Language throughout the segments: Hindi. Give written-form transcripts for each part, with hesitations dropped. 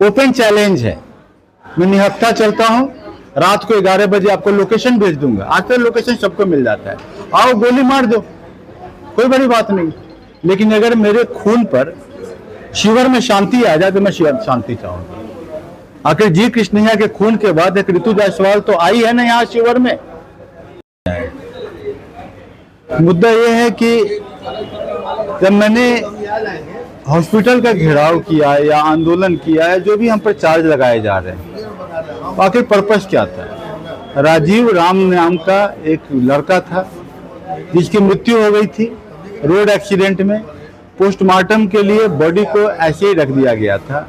ओपन चैलेंज है। मैं निहत्था चलता हूं, रात को 11 बजे आपको लोकेशन भेज दूंगा। आजकल लोकेशन सबको मिल जाता है, आओ गोली मार दो, कोई बड़ी बात नहीं। लेकिन अगर मेरे खून पर शिविर में शांति आ जाए तो मैं शांति चाहूंगा। आखिर जी कृष्णैया के खून के बाद एक ऋतु जायसवाल तो आई है ना यहाँ शिविर में। मुद्दा यह है कि जब मैंने हॉस्पिटल का घेराव किया या आंदोलन किया है, जो भी हम पर चार्ज लगाए जा रहे हैं, आखिर पर्पस क्या था? राजीव राम नाम का एक लड़का था जिसकी मृत्यु हो गई थी रोड एक्सीडेंट में। पोस्टमार्टम के लिए बॉडी को ऐसे ही रख दिया गया था।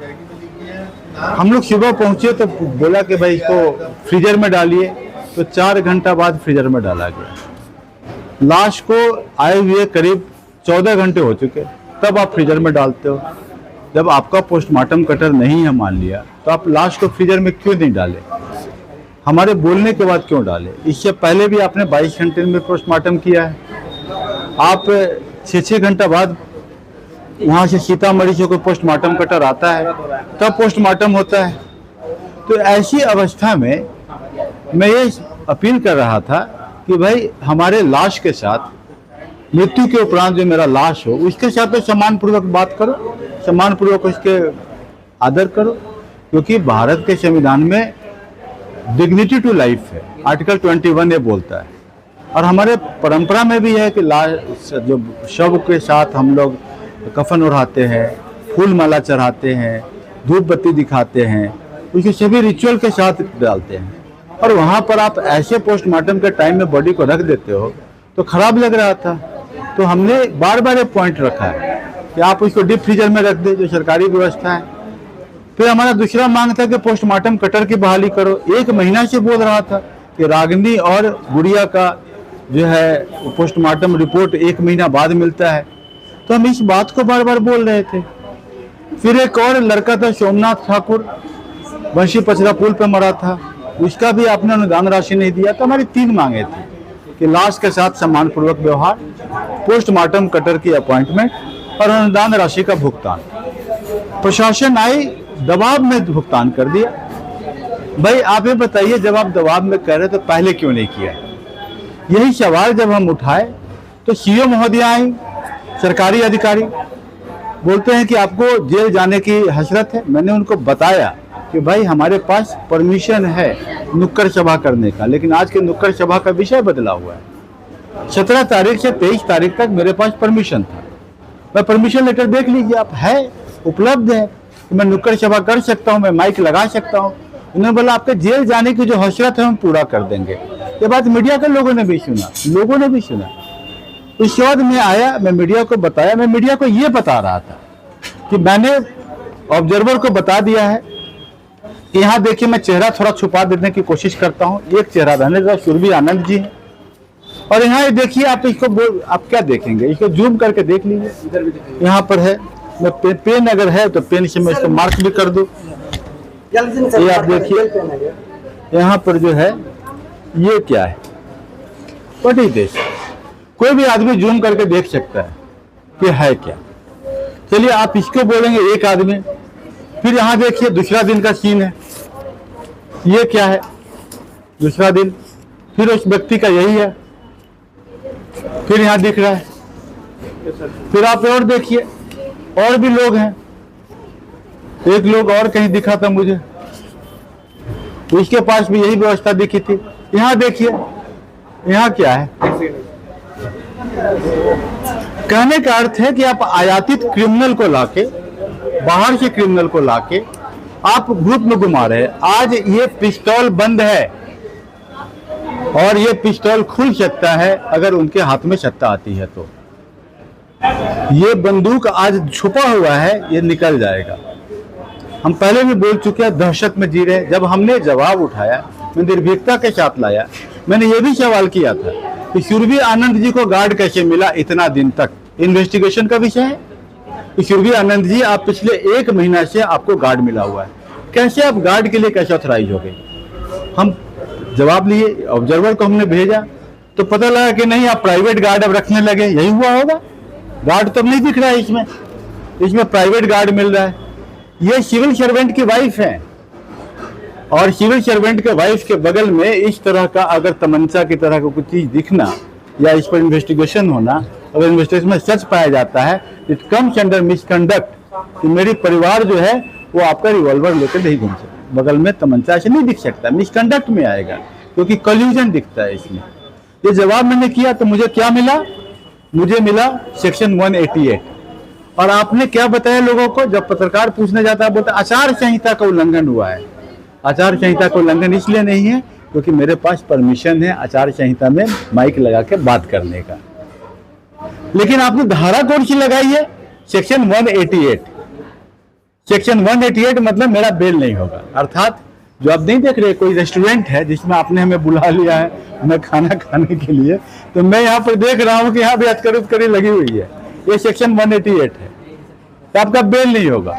हम लोग सुबह पहुंचे तो बोला कि भाई इसको फ्रीजर में डालिए, तो 4 घंटा बाद फ्रीजर में डाला गया। लाश को आए हुए करीब 14 घंटे हो चुके, तब आप फ्रीजर में डालते हो। जब आपका पोस्टमार्टम कटर नहीं है मान लिया, तो आप लाश को फ्रीजर में क्यों नहीं डाले? हमारे बोलने के बाद क्यों डाले? इससे पहले भी आपने 22 घंटे में पोस्टमार्टम किया है। आप 6-6 घंटा बाद वहाँ से सीतामढ़ी से कोई पोस्टमार्टम कटर आता है, तब पोस्टमार्टम होता है। तो ऐसी अवस्था में मैं ये अपील कर रहा था कि भाई हमारे लाश के साथ, मृत्यु के उपरांत जो मेरा लाश हो, उसके साथ तो सम्मानपूर्वक बात करो, सम्मानपूर्वक उसके आदर करो, क्योंकि भारत के संविधान में डिग्निटी टू लाइफ है, आर्टिकल 21 ये बोलता है। और हमारे परंपरा में भी है कि लाश जो शव के साथ हम लोग कफन ओढ़ाते हैं, फूल माला चढ़ाते हैं, धूप बत्ती दिखाते हैं, उसके सभी रिचुअल के साथ डालते हैं। और वहाँ पर आप ऐसे पोस्टमार्टम के टाइम में बॉडी को रख देते हो तो खराब लग रहा था। तो हमने बार बार ये पॉइंट रखा है कि आप उसको डीप फ्रीजर में रख दे, जो सरकारी व्यवस्था है। फिर हमारा दूसरा मांग था कि पोस्टमार्टम कटर की बहाली करो। 1 महीना से बोल रहा था कि रागिनी और गुड़िया का जो है पोस्टमार्टम रिपोर्ट 1 महीना बाद मिलता है, तो हम इस बात को बार बार बोल रहे थे। फिर एक और लड़का था सोमनाथ ठाकुर, बंशी पचरा पुल पे मरा था, उसका भी आपने अनुदान राशि नहीं दिया। तो हमारी 3 मांगे थी कि लाश के साथ सम्मानपूर्वक व्यवहार, पोस्टमार्टम कटर की अपॉइंटमेंट और अनुदान राशि का भुगतान। प्रशासन आई, दबाव में भुगतान कर दिया। भाई आप ये बताइए, जब आप दबाव में कर रहे तो पहले क्यों नहीं किया? यही सवाल जब हम उठाए तो सीओ महोदय आई, सरकारी अधिकारी बोलते हैं कि आपको जेल जाने की हसरत है। मैंने उनको बताया कि भाई हमारे पास परमिशन है नुक्कड़ सभा करने का, लेकिन आज के नुक्कड़ सभा का विषय बदला हुआ है। 17 तारीख से 23 तारीख तक मेरे पास परमिशन था। मैं परमिशन लेटर देख लीजिए, आप है, उपलब्ध है कि मैं नुक्कड़ सभा कर सकता हूँ, मैं माइक लगा सकता हूँ। उन्होंने बोला आपके जेल जाने की जो हसरत है हम पूरा कर देंगे। ये बात मीडिया के लोगों ने भी सुना, उसके बाद मैं आया, मैं मीडिया को बताया। मैं मीडिया को ये बता रहा था कि मैंने ऑब्जर्वर को बता दिया है कि यहाँ देखिए, मैं चेहरा थोड़ा छुपा देने की कोशिश करता हूँ। एक चेहरा रहने का सुरभि आनंद जी है, और यहाँ ये देखिए, आप इसको आप क्या देखेंगे, इसको जूम करके देख लीजिए, यहाँ पर है। मैं पेन अगर है तो पेन से मैं इसको मार्क भी कर दूँ। ये आप देखिए, यहाँ पर जो है ये क्या है, व्हाट इज दिस? कोई भी आदमी जूम करके देख सकता है कि है क्या। चलिए आप इसको बोलेंगे एक आदमी। फिर यहाँ देखिए दूसरा दिन का सीन है, ये क्या है? दूसरा दिन, फिर उस व्यक्ति का यही है, फिर यहाँ दिख रहा है। फिर आप और देखिए, और भी लोग हैं। एक लोग और कहीं दिखा था मुझे, उसके पास भी यही व्यवस्था दिखी थी। यहाँ देखिए, यहाँ क्या है? कहने का अर्थ है कि आप आयातित क्रिमिनल को लाके, बाहर से क्रिमिनल को लाके आप ग्रुप में घुमा रहे हैं। आज ये पिस्तौल बंद है और ये पिस्तौल खुल सकता है अगर उनके हाथ में सत्ता आती है। तो ये बंदूक आज छुपा हुआ है, ये निकल जाएगा। हम पहले भी बोल चुके हैं, दहशत में जी रहे हैं। जब हमने जवाब उठाया, मैं निर्भीकता के साथ लाया। मैंने ये भी सवाल किया था कि सुरभि आनंद जी को गार्ड कैसे मिला इतना दिन तक? इन्वेस्टिगेशन का विषय है कि सुरभि आनंद जी, आप पिछले 1 महीना से आपको गार्ड मिला हुआ है, कैसे आप गार्ड के लिए कैसे ऑथराइज हो गए? हम जवाब लिए, ऑब्जर्वर को हमने भेजा, तो पता लगा कि नहीं, आप प्राइवेट गार्ड अब रखने लगे। यही हुआ होगा, गार्ड तो नहीं दिख रहा है इसमें प्राइवेट गार्ड मिल रहा है। ये सिविल सर्वेंट की वाइफ है, और सिविल सर्वेंट के वाइफ के बगल में इस तरह का अगर तमंचा की तरह का कुछ चीज दिखना या इस पर इन्वेस्टिगेशन होना, अगर इन्वेस्टिगेशन में सच पाया जाता है, इट कम्स अंडर मिसकंडक्ट। कि मेरी परिवार जो है वो आपका रिवॉल्वर लेकर नहीं घूम सकता, बगल में तमंचा ऐसे नहीं दिख सकता, मिसकंडक्ट में आएगा, क्योंकि कल्यूजन दिखता है इसमें। ये जवाब मैंने किया तो मुझे क्या मिला? मुझे मिला सेक्शन 188। और आपने क्या बताया लोगों को? जब पत्रकार पूछने जाता है बोलता आचार संहिता का उल्लंघन हुआ है। आचार संहिता का उल्लंघन इसलिए नहीं है क्योंकि मेरे पास परमिशन है आचार संहिता में माइक लगा के बात करने का। लेकिन आपने धारा कौन सी लगाई है? सेक्शन 188। सेक्शन 188 मतलब मेरा बेल नहीं होगा। अर्थात जो आप नहीं देख रहे, कोई रेस्टोरेंट है जिसमें आपने हमें बुला लिया है मैं खाना खाने के लिए, तो मैं यहाँ पर देख रहा हूँ कि यहाँ भी हथकड़ी लगी हुई है, ये सेक्शन 188 है, तो आपका बेल नहीं होगा।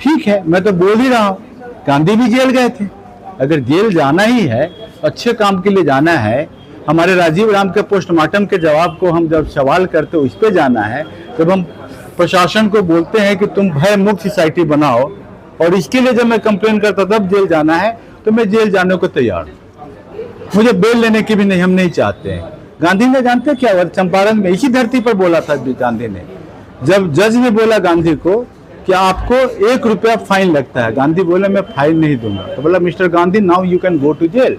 ठीक है, मैं तो बोल ही रहा हूँ, गांधी भी जेल गए थे। अगर जेल जाना ही है, अच्छे काम के लिए जाना है, हमारे राजीव राम के पोस्टमार्टम के जवाब को हम जब सवाल करते हो इस पे जाना है, जब हम प्रशासन को बोलते हैं कि तुम भय मुक्त सोसाइटी बनाओ, और इसके लिए जब मैं कंप्लेन करता तब जेल जाना है, तो मैं जेल जाने को तैयार हूँ। मुझे बेल लेने की भी नहीं, हम नहीं चाहते हैं। गांधी ने जानते क्या हुआ चंपारण में? इसी धरती पर बोला था गांधी ने, जब जज ने बोला गांधी को कि आपको 1 रुपया फाइन लगता है, गांधी बोले मैं फाइन नहीं दूंगा, तो बोला mister Gandhi now you can go to jail.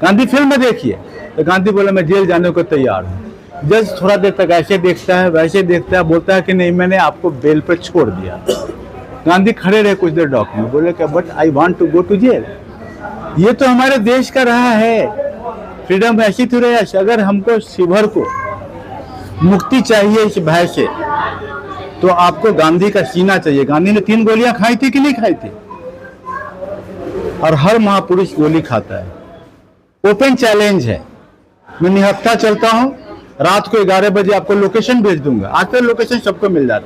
Gandhi film में देखिए, तो गांधी बोला मैं जेल जाने को तैयार हूँ। जज थोड़ा देर तक ऐसे देखता है वैसे देखता है, बोलता है कि नहीं मैंने आपको बेल पर छोड़ दिया। गांधी खड़े रहे कुछ देर डॉक में, बोले कि but I want to go to jail. ये तो हमारे देश का रहा है, फ्रीडम ऐसी तो रहे। अगर हमको शिवहर को मुक्ति चाहिए इस भय से, तो आपको गांधी का सीना चाहिए। गांधी ने 3 गोलियां खाई थी कि नहीं खाई थी? और हर महापुरुष गोली खाता है। ओपन चैलेंज है, मैं निहत्था चलता हूं, रात को 11 बजे आपको लोकेशन भेज दूंगा। आज तो लोकेशन सबको मिल जाता है।